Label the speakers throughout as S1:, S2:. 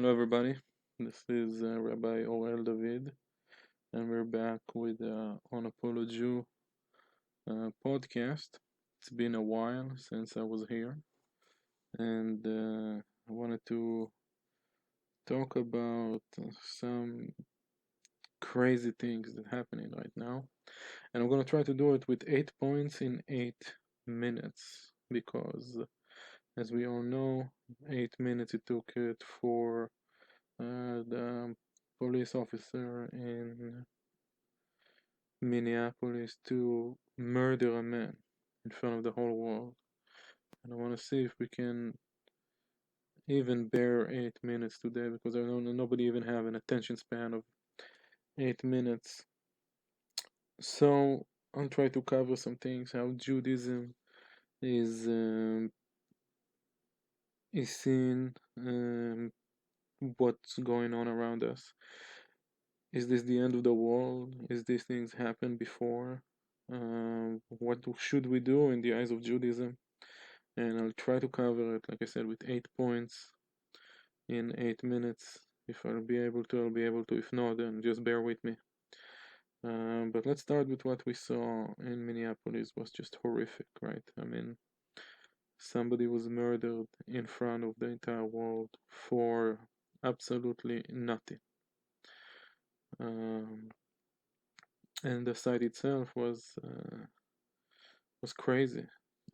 S1: Hello, everybody. This is Rabbi Orel David, and we're back with UnapoloJEW podcast. It's been a while since I was here, and I wanted to talk about some crazy things that are happening right now. And I'm gonna try to do it with 8 points in 8 minutes because, as we all know, 8 minutes it took it for the police officer in Minneapolis to murder a man in front of the whole world. And I want to see if we can even bear 8 minutes today because I know nobody even have an attention span of 8 minutes. So I'll try to cover some things how Judaism is um, is seen, what's going on around us. Is this the end of the world? Is these things happened before? What should we do in the eyes of Judaism? And I'll try to cover it, like I said, with 8 points in 8 minutes. If I'll be able to, I'll be able to. If not, then just bear with me. But let's start with what we saw in Minneapolis was just horrific, right? I mean, somebody was murdered in front of the entire world for absolutely nothing. Um, and the site itself was crazy.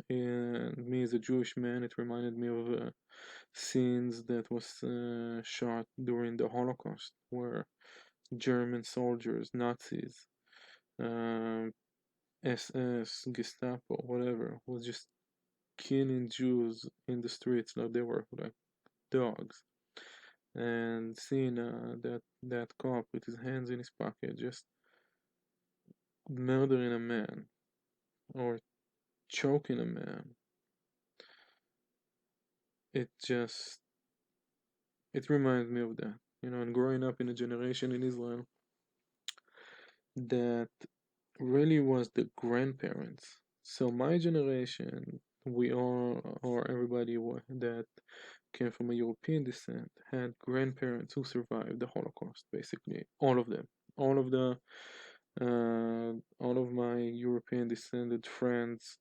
S1: And me as a Jewish man, it reminded me of scenes that was shot during the Holocaust, where German soldiers, Nazis, um, SS, Gestapo, whatever, was just killing Jews in the streets like they were like dogs. And seeing that cop with his hands in his pocket just murdering a man or choking a man, it just it reminds me of that. And growing up in a generation in Israel that really was the grandparents. So my generation, we all, or everybody that came from a European descent, had grandparents who survived the Holocaust. Basically, all of them, all of the, all of my European descended friends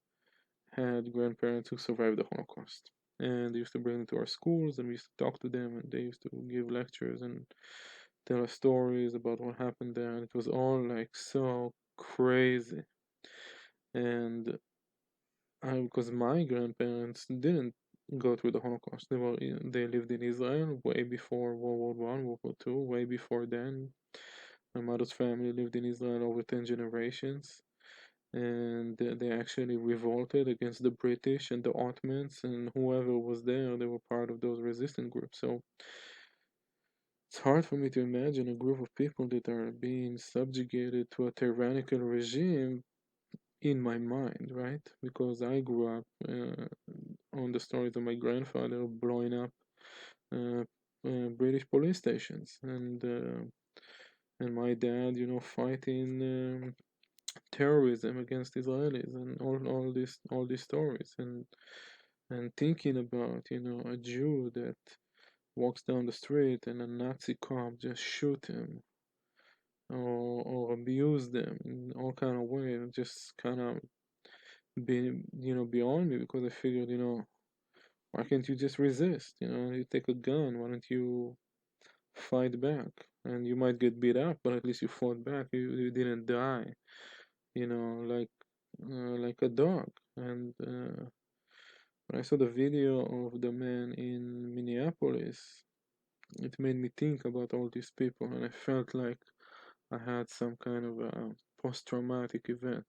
S1: had grandparents who survived the Holocaust. And they used to bring them to our schools, and we used to talk to them, and they used to give lectures and tell us stories about what happened there. And it was all like so crazy. And because my grandparents didn't go through the Holocaust, they lived in Israel way before World War I, World War II, way before then. My mother's family lived in Israel over 10 generations, and they actually revolted against the British and the Ottomans, and whoever was there, they were part of those resistance groups. So it's hard for me to imagine a group of people that are being subjugated to a tyrannical regime in my mind, right? Because I grew up on the stories of my grandfather blowing up uh, British police stations, and my dad, fighting terrorism against Israelis, and all these stories, and thinking about a Jew that walks down the street and a Nazi cop just shoot him or abuse them in all kind of ways, just kind of beyond me, because I figured, why can't you just resist? You take a gun, why don't you fight back? And you might get beat up, but at least you fought back. You didn't die, like a dog. And when I saw the video of the man in Minneapolis, it made me think about all these people, and I felt like I had some kind of a post-traumatic event,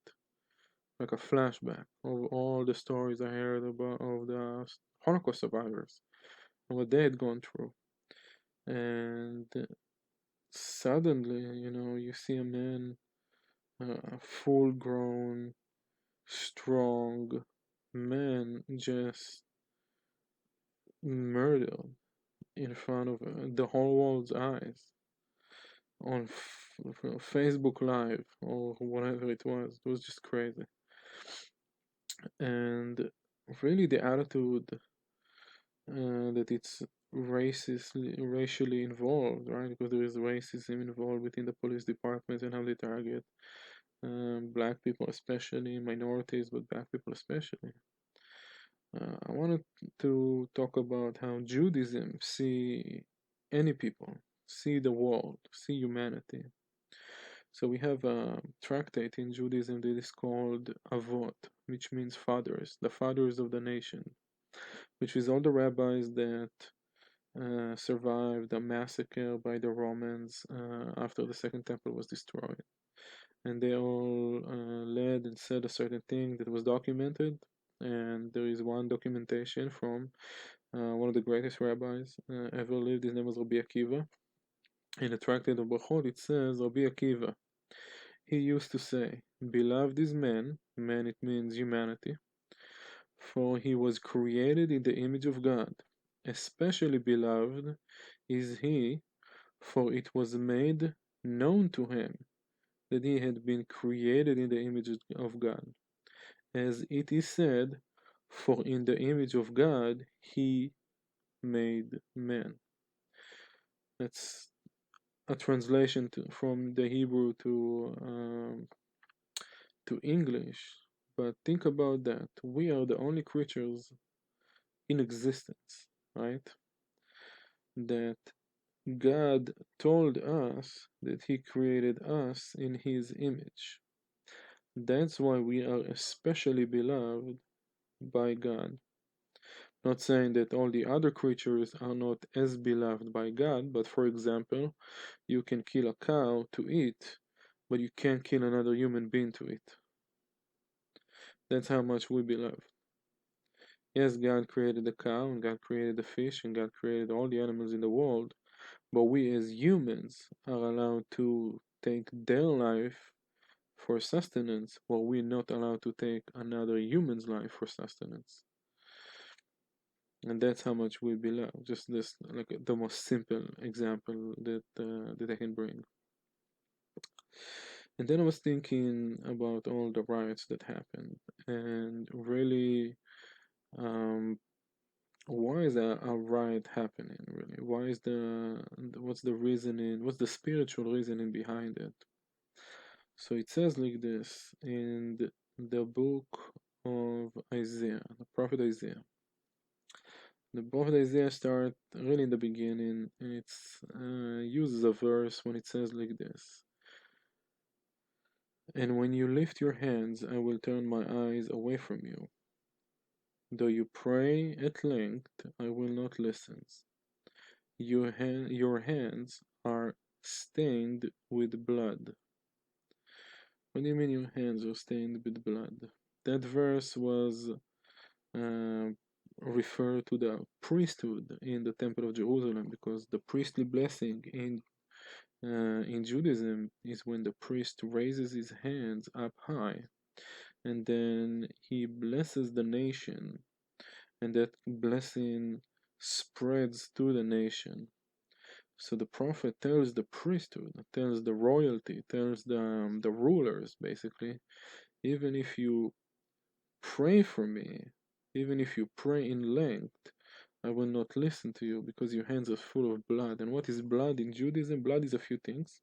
S1: like a flashback of all the stories I heard about of the Holocaust survivors and what they had gone through. And suddenly, you see a man, a full-grown, strong man, just murdered in front of the whole world's eyes on Facebook Live or whatever it was. It was just crazy. And really, the attitude that it's racially involved, right? Because there is racism involved within the police department and how they target black people, especially minorities, but black people especially. I wanted to talk about how Judaism see any people, see the world, see humanity. So we have a tractate in Judaism that is called Avot, which means fathers, the fathers of the nation, which is all the rabbis that survived a massacre by the Romans after the Second Temple was destroyed. And they all led and said a certain thing that was documented. And there is one documentation from one of the greatest rabbis ever lived. His name was Rabbi Akiva. In the Tractate of Brachot, it says, Rabbi Akiva, he used to say, beloved is man, man it means humanity, for he was created in the image of God. Especially beloved is he, for it was made known to him that he had been created in the image of God. As it is said, for in the image of God he made man. That's a translation from the Hebrew to English. But think about that. We are the only creatures in existence, right? That God told us that He created us in His image. That's why we are especially beloved by God. Not saying that all the other creatures are not as beloved by God, but for example, you can kill a cow to eat, but you can't kill another human being to eat. That's how much we beloved. Yes, God created the cow, and God created the fish, and God created all the animals in the world, but we as humans are allowed to take their life for sustenance, while we're not allowed to take another human's life for sustenance. And that's how much we beloved. Just this, like the most simple example that I can bring. And then I was thinking about all the riots that happened, and really, why is a riot happening? Really, why is what's the reasoning? What's the spiritual reasoning behind it? So it says like this in the book of Isaiah, the prophet Isaiah. The prophet Isaiah starts really in the beginning, and it uses a verse when it says like this. And when you lift your hands, I will turn my eyes away from you. Though you pray at length, I will not listen. Your hands are stained with blood. What do you mean your hands are stained with blood? That verse was uh, referred to the priesthood in the Temple of Jerusalem, because the priestly blessing in Judaism is when the priest raises his hands up high and then he blesses the nation, and that blessing spreads to the nation. So the prophet tells the priesthood, tells the royalty, tells the rulers basically, even if you pray for me, even if you pray in length, I will not listen to you because your hands are full of blood. And what is blood in Judaism? Blood is a few things.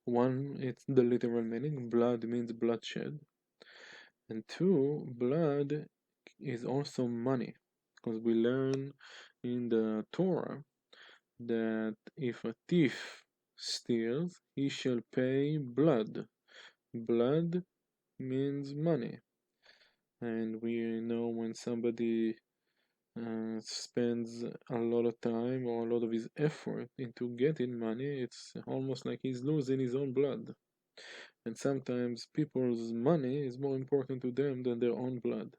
S1: One, it's the literal meaning. Blood means bloodshed. And two, blood is also money. Because we learn in the Torah that if a thief steals, he shall pay blood. Blood means money. And we know when somebody spends a lot of time or a lot of his effort into getting money, it's almost like he's losing his own blood. And sometimes people's money is more important to them than their own blood.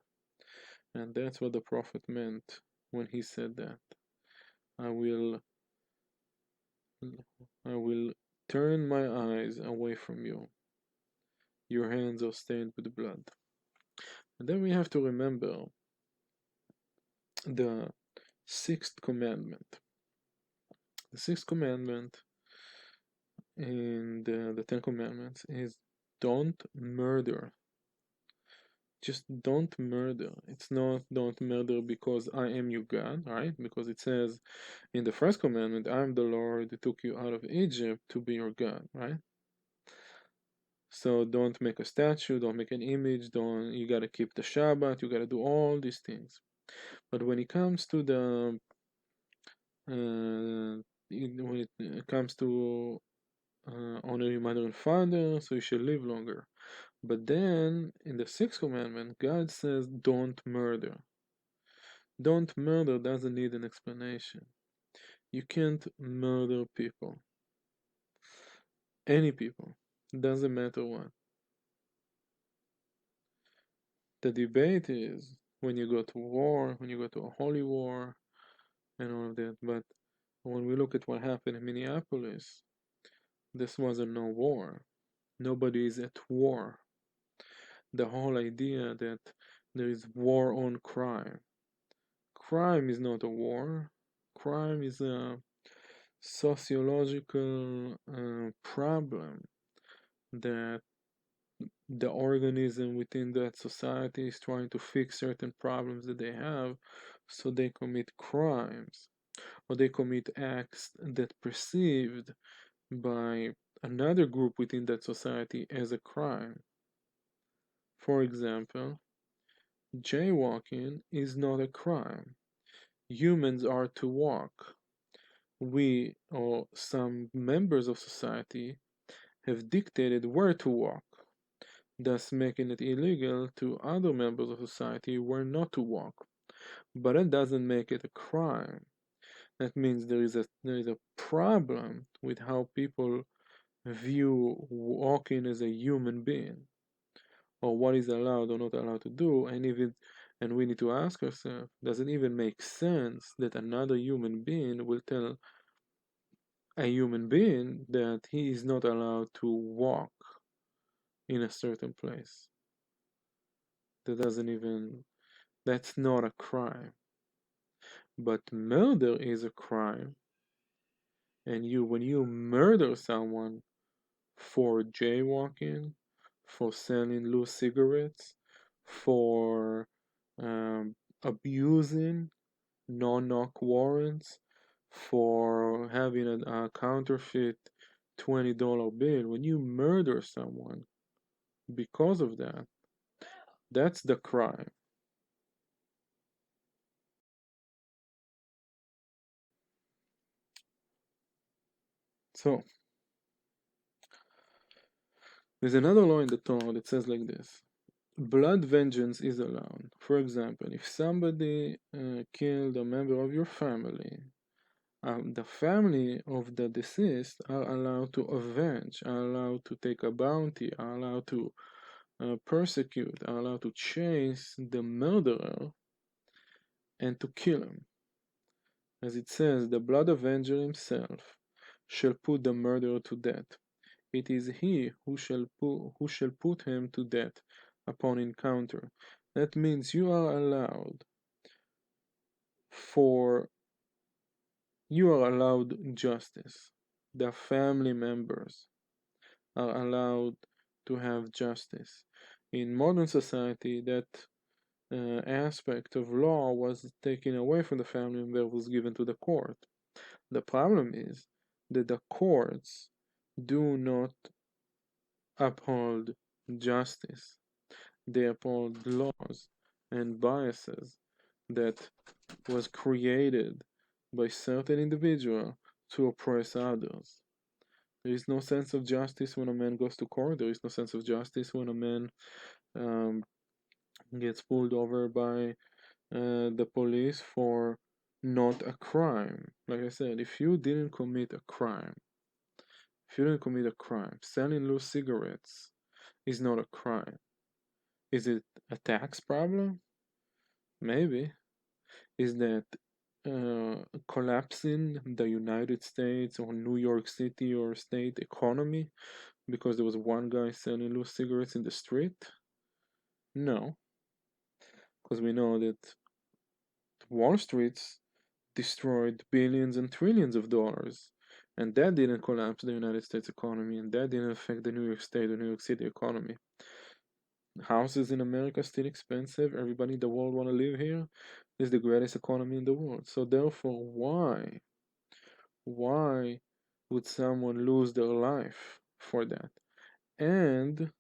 S1: And that's what the prophet meant when he said that. I will I will turn my eyes away from you. Your hands are stained with blood. And then we have to remember the sixth commandment. The sixth commandment in the Ten Commandments is don't murder. Just don't murder. It's not don't murder because I am your God, right? Because it says in the first commandment, I am the Lord who took you out of Egypt to be your God, right? So don't make a statue, don't make an image, don't you gotta keep the Shabbat, you gotta do all these things. But when it comes to the when it comes to honor your mother and father, so you shall live longer. But then in the sixth commandment, God says, don't murder. Don't murder doesn't need an explanation. You can't murder people. Any people. Doesn't matter what. The debate is when you go to war, when you go to a holy war, and all of that. But when we look at what happened in Minneapolis, this wasn't no war. Nobody is at war. The whole idea that there is war on crime. Crime is not a war. Crime is a sociological problem that the organism within that society is trying to fix certain problems that they have, so they commit crimes or they commit acts that perceived by another group within that society as a crime. For example, jaywalking is not a crime. Humans are to walk. We or some members of society have dictated where to walk, thus making it illegal to other members of society where not to walk. But that doesn't make it a crime. That means there is a problem with how people view walking as a human being, or what is allowed or not allowed to do, and we need to ask ourselves, does it even make sense that another human being will tell a human being that he is not allowed to walk in a certain place? That doesn't even, that's not a crime. But murder is a crime, and when you murder someone for jaywalking, for selling loose cigarettes, for abusing no-knock warrants, for having a counterfeit $20 bill, when you murder someone because of that, that's the crime. So, there's another law in the Torah that says like this: blood vengeance is allowed. For example, if somebody killed a member of your family, the family of the deceased are allowed to avenge, are allowed to take a bounty, are allowed to persecute, are allowed to chase the murderer and to kill him. As it says, the blood avenger himself shall put the murderer to death. It is he who shall put him to death upon encounter. That means for you are allowed justice. The family members are allowed to have justice. In modern society, that aspect of law was taken away from the family and that was given to the court. The problem is that the courts do not uphold justice. They uphold laws and biases that was created by certain individual to oppress others. There is no sense of justice when a man goes to court. There is no sense of justice when a man um, gets pulled over by the police for not a crime. Like I said, if you didn't commit a crime, selling loose cigarettes is not a crime. Is it a tax problem? Maybe. Is that collapsing the United States or New York City or state economy because there was one guy selling loose cigarettes in the street? No, because we know that Wall Street's destroyed billions and trillions of dollars, and that didn't collapse the United States economy, and that didn't affect the New York State or New York City economy. Houses in America still expensive. Everybody in the world want to live here. It's the greatest economy in the world. So therefore, why would someone lose their life for that? And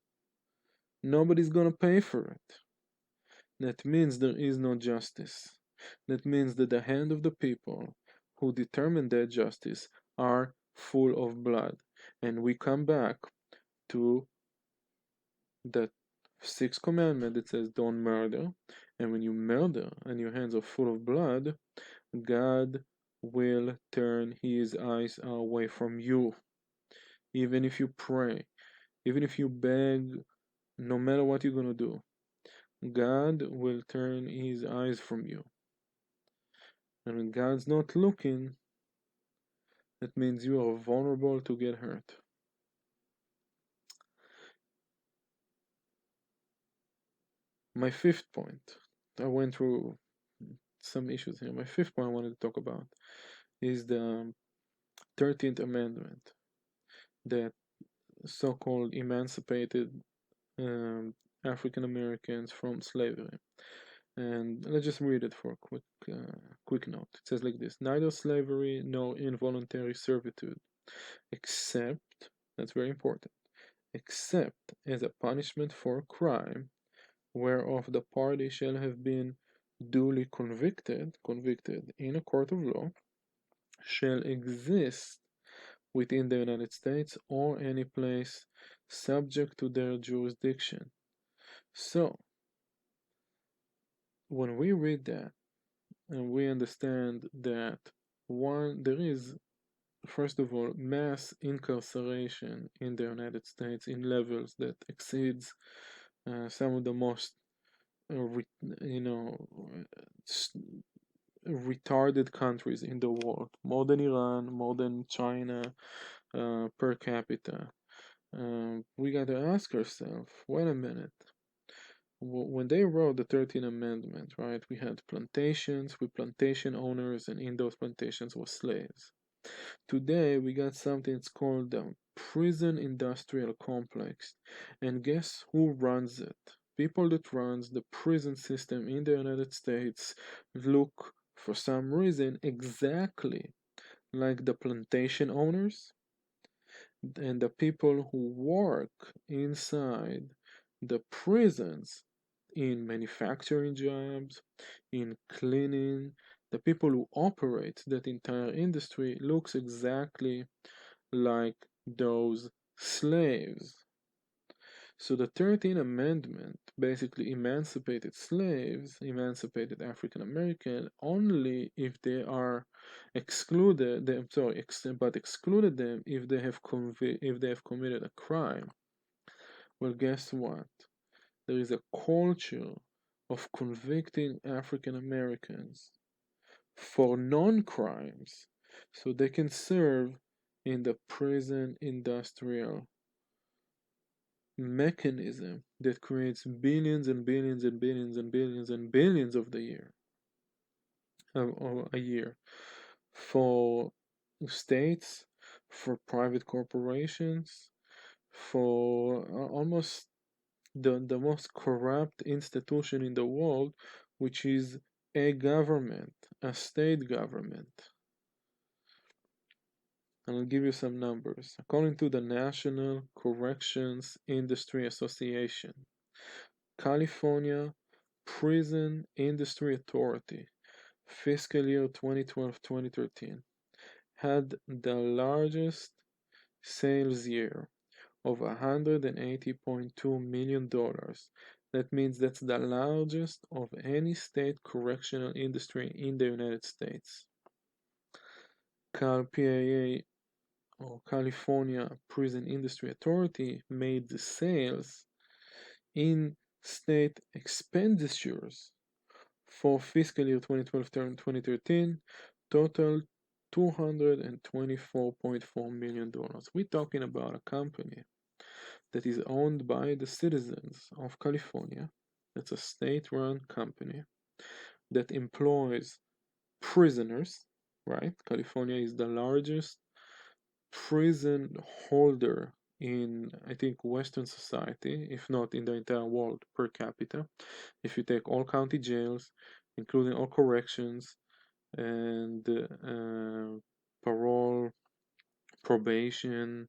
S1: nobody's gonna pay for it. That means there is no justice. That means that the hand of the people who determine that justice are full of blood. And we come back to the sixth commandment that says don't murder. And when you murder and your hands are full of blood, God will turn his eyes away from you. Even if you pray, even if you beg, no matter what you're going to do, God will turn his eyes from you. And when God's not looking, that means you are vulnerable to get hurt. My fifth point, I went through some issues here. My fifth point I wanted to talk about is the 13th Amendment that so-called emancipated um, African Americans from slavery. And let's just read it for a quick note. It says like this: neither slavery nor involuntary servitude, except, that's very important, except as a punishment for a crime whereof the party shall have been duly convicted in a court of law, shall exist within the United States or any place subject to their jurisdiction. So, when we read that and we understand that one, there is, first of all, mass incarceration in the United States in levels that exceeds some of the most, you know, retarded countries in the world, more than Iran, more than China, per capita. We got to ask ourselves, wait a minute. When they wrote the 13th Amendment, right, we had plantations with plantation owners, and in those plantations were slaves. Today, we got something that's called the prison industrial complex. And guess who runs it? People that runs the prison system in the United States look, for some reason, exactly like the plantation owners and the people who work inside the prisons in manufacturing jobs, in cleaning. The people who operate that entire industry looks exactly like those slaves. So the 13th Amendment basically emancipated slaves, emancipated African American only if they are excluded them, sorry, but excluded them if they have committed a crime. Well, guess what? There is a culture of convicting African Americans for non-crimes so they can serve in the prison industrial mechanism that creates billions and billions and billions and billions and billions of the year a year for states, for private corporations, for almost the most corrupt institution in the world, which is a government, a state government. And I'll give you some numbers. According to the National Corrections Industry Association, California Prison Industry Authority, fiscal year 2012-2013, had the largest sales year of $180.2 million. That means that's the largest of any state correctional industry in the United States. CalPAA, or California Prison Industry Authority, made the sales in state expenditures for fiscal year 2012-2013 total $224.4 million. We're talking about a company that is owned by the citizens of California. It's a state-run company that employs prisoners, right? California is the largest prison holder in, I think, Western society, if not in the entire world, per capita. If you take all county jails, including all corrections and parole, probation,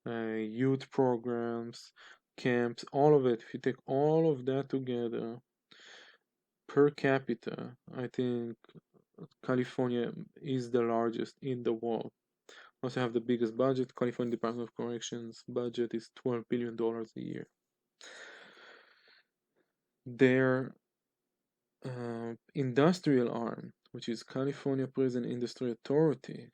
S1: youth programs, camps, all of it, if you take all of that together, per capita, I think California is the largest in the world. Also have the biggest budget. California Department of Corrections budget is $12 billion a year. Their industrial arm, which is California Prison Industry Authority,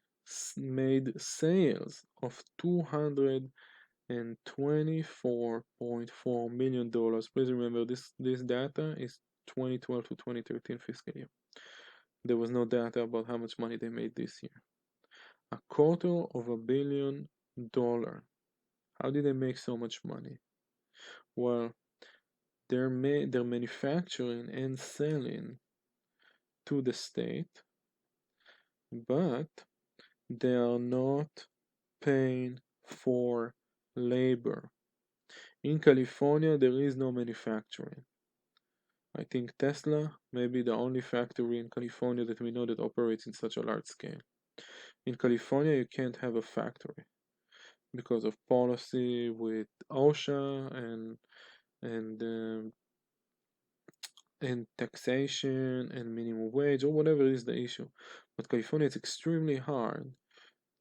S1: made sales of $224.4 million. Please remember this data is 2012 to 2013 fiscal year. There was no data about how much money they made this year. $250 million. How did they make so much money? Well, they're manufacturing and selling to the state, but they are not paying for labor. In California, there is no manufacturing. I think Tesla may be the only factory in California that we know that operates in such a large scale. In California, you can't have a factory because of policy with OSHA and um, and taxation and minimum wage or whatever is the issue. But California, it's extremely hard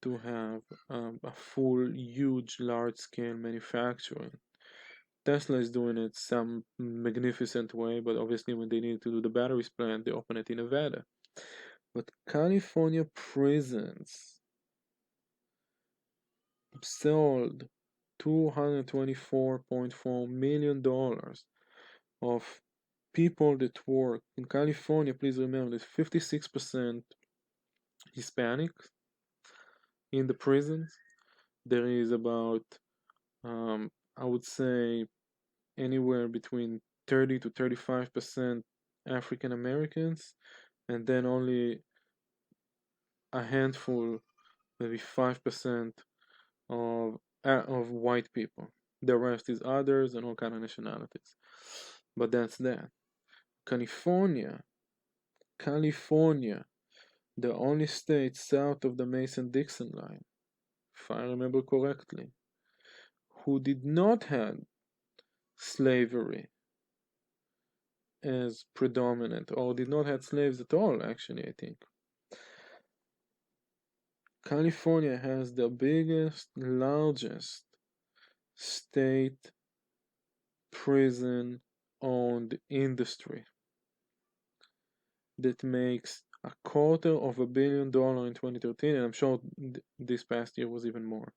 S1: to have a full, huge, large-scale manufacturing. Tesla is doing it some magnificent way, but obviously when they need to do the batteries plant, they open it in Nevada. But California prisons sold $224.4 million of people that work in California. Please remember that 56% Hispanics in the prisons. There is about, I would say, anywhere between 30 to 35% African Americans, and then only a handful, maybe 5% of white people. The rest is others and all kind of nationalities. But that's that. California, California, the only state south of the Mason-Dixon line, if I remember correctly, who did not have slavery as predominant, or did not have slaves at all, actually, I think. California has the biggest, largest state prison owned industry that makes $250 million in 2013, and I'm sure this past year was even more.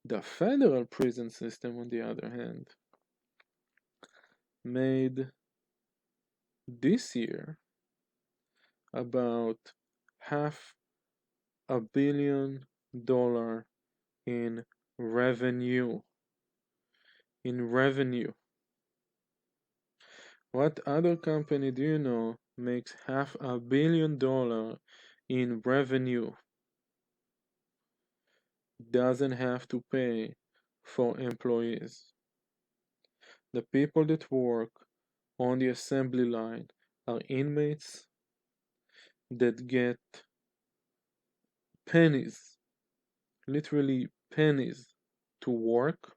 S1: The federal prison system, on the other hand, made this year about $500 million in revenue. In revenue. What other company do you know makes $500 million in revenue? Doesn't have to pay for employees. The people that work on the assembly line are inmates that get pennies, literally pennies, to work,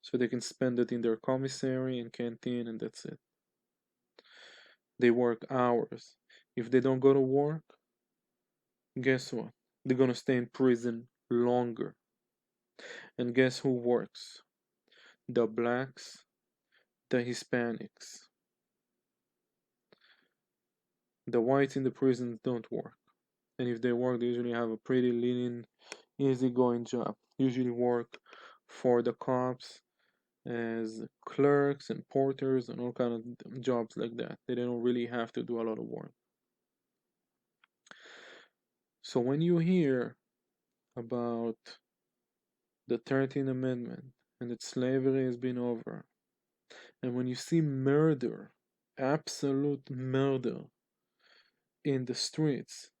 S1: so they can spend it in their commissary and canteen, and that's it. They work hours. If they don't go to work, guess what? They're gonna stay in prison longer. And guess who works? The blacks, the Hispanics. The whites in the prisons don't work. And if they work, they usually have a pretty lean, easygoing job. Usually work for the cops as clerks and porters and all kind of jobs like that. They don't really have to do a lot of work. So when you hear about the 13th Amendment and that slavery has been over, and when you see murder, absolute murder in the streets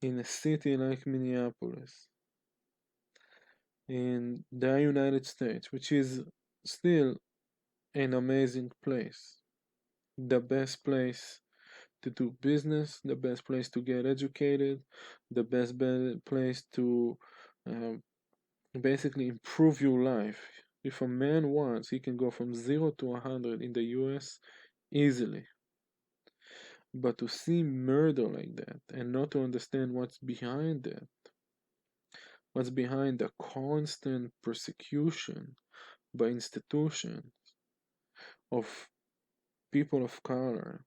S1: in a city like Minneapolis, in the United States, which is still an amazing place, the best place to do business, the best place to get educated, the best place to uh, basically improve your life. If a man wants, he can go from 0 to 100 in the US easily. But to see murder like that and not to understand what's behind it, what's behind the constant persecution by institutions of people of color,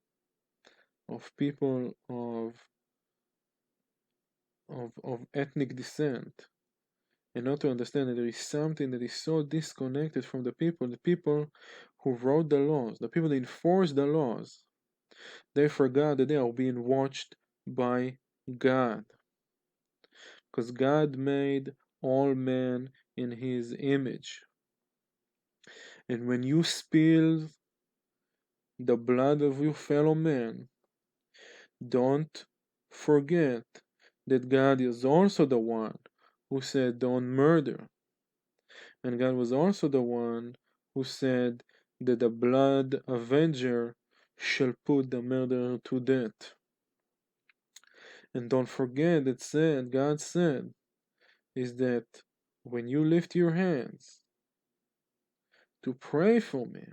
S1: of people of ethnic descent, and not to understand that there is something that is so disconnected from the people who wrote the laws, the people that enforce the laws, they forgot that they are being watched by God. Because God made all men in his image. And when you spill the blood of your fellow man, don't forget that God is also the one who said, don't murder. And God was also the one who said that the blood avenger shall put the murderer to death. And don't forget that God said, is that when you lift your hands to pray for me,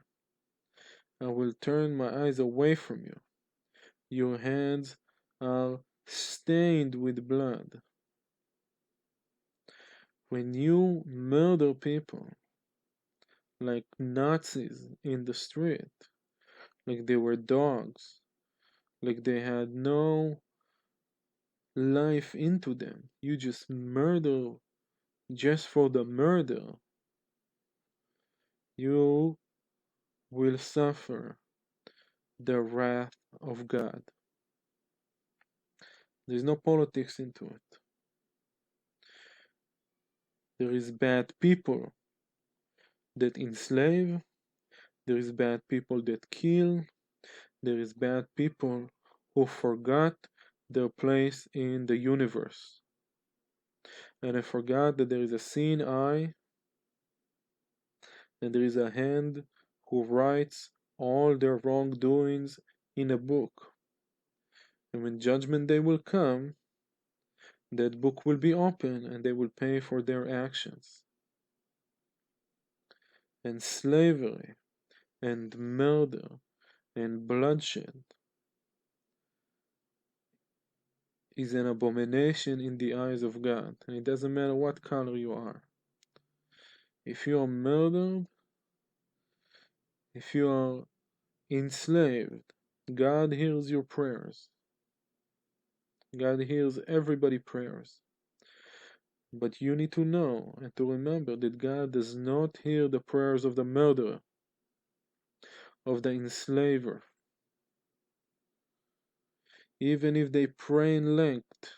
S1: I will turn my eyes away from you. Your hands are stained with blood. When you murder people like Nazis in the street, like they were dogs, like they had no life into them, you just murder just for the murder, you will suffer the wrath of God. There's no politics into it. There is bad people that enslave, there is bad people that kill, there is bad people who forgot their place in the universe. And I forgot that there is a seeing eye and there is a hand who writes all their wrongdoings in a book. And when judgment day will come, that book will be open and they will pay for their actions. And slavery and murder and bloodshed is an abomination in the eyes of God. And it doesn't matter what color you are. If you are murdered, if you are enslaved, God hears your prayers. God hears everybody's prayers. But you need to know and to remember that God does not hear the prayers of the murderer, of the enslaver. Even if they pray in length,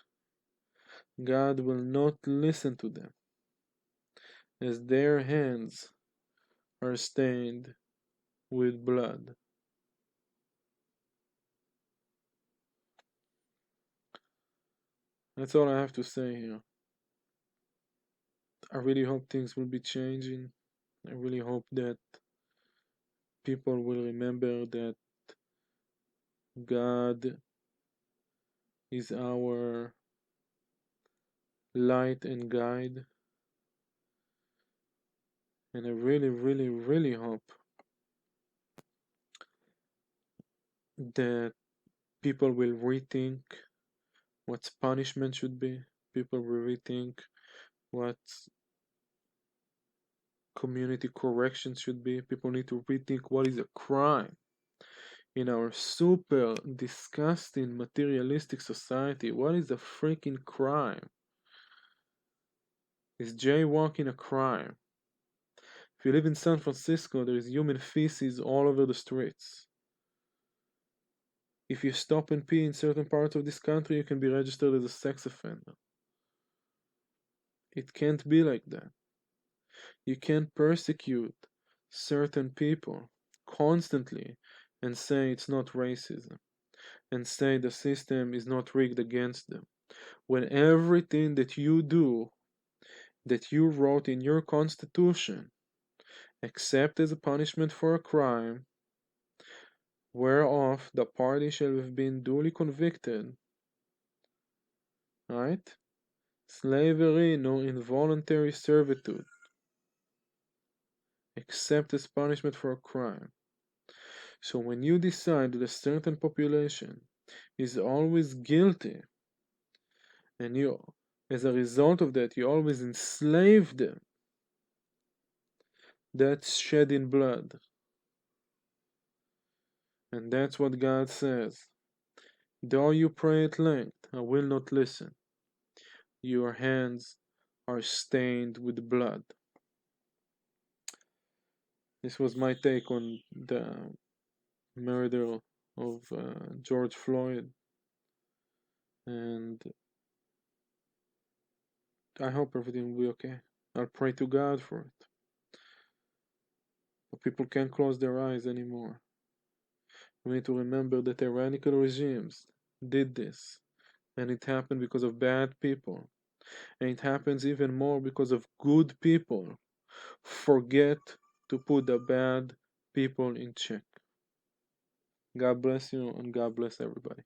S1: God will not listen to them, as their hands are stained with blood. That's all I have to say here. I really hope things will be changing. I really hope that people will remember that God is our light and guide. And I really, really, really hope that people will rethink what punishment should be. People will rethink what community correction should be. People need to rethink what is a crime in our super disgusting materialistic society. What is a freaking crime? Is jaywalking a crime? If you live in San Francisco, there is human feces all over the streets. If you stop and pee in certain parts of this country, you can be registered as a sex offender. It can't be like that. You can't persecute certain people constantly and say it's not racism and say the system is not rigged against them when everything that you do that you wrote in your constitution, except as a punishment for a crime whereof the party shall have been duly convicted, right? Slavery nor involuntary servitude, except as punishment for a crime. So when you decide that a certain population is always guilty, and you, as a result of that, you always enslave them, that's shedding blood. And that's what God says. Though you pray at length, I will not listen. Your hands are stained with blood. This was my take on the murder of George Floyd, and I hope everything will be okay. I'll pray to God for it. But people can't close their eyes anymore. We need to remember that tyrannical regimes did this, and it happened because of bad people, and it happens even more because of good people forget to put the bad people in check. God bless you, and God bless everybody.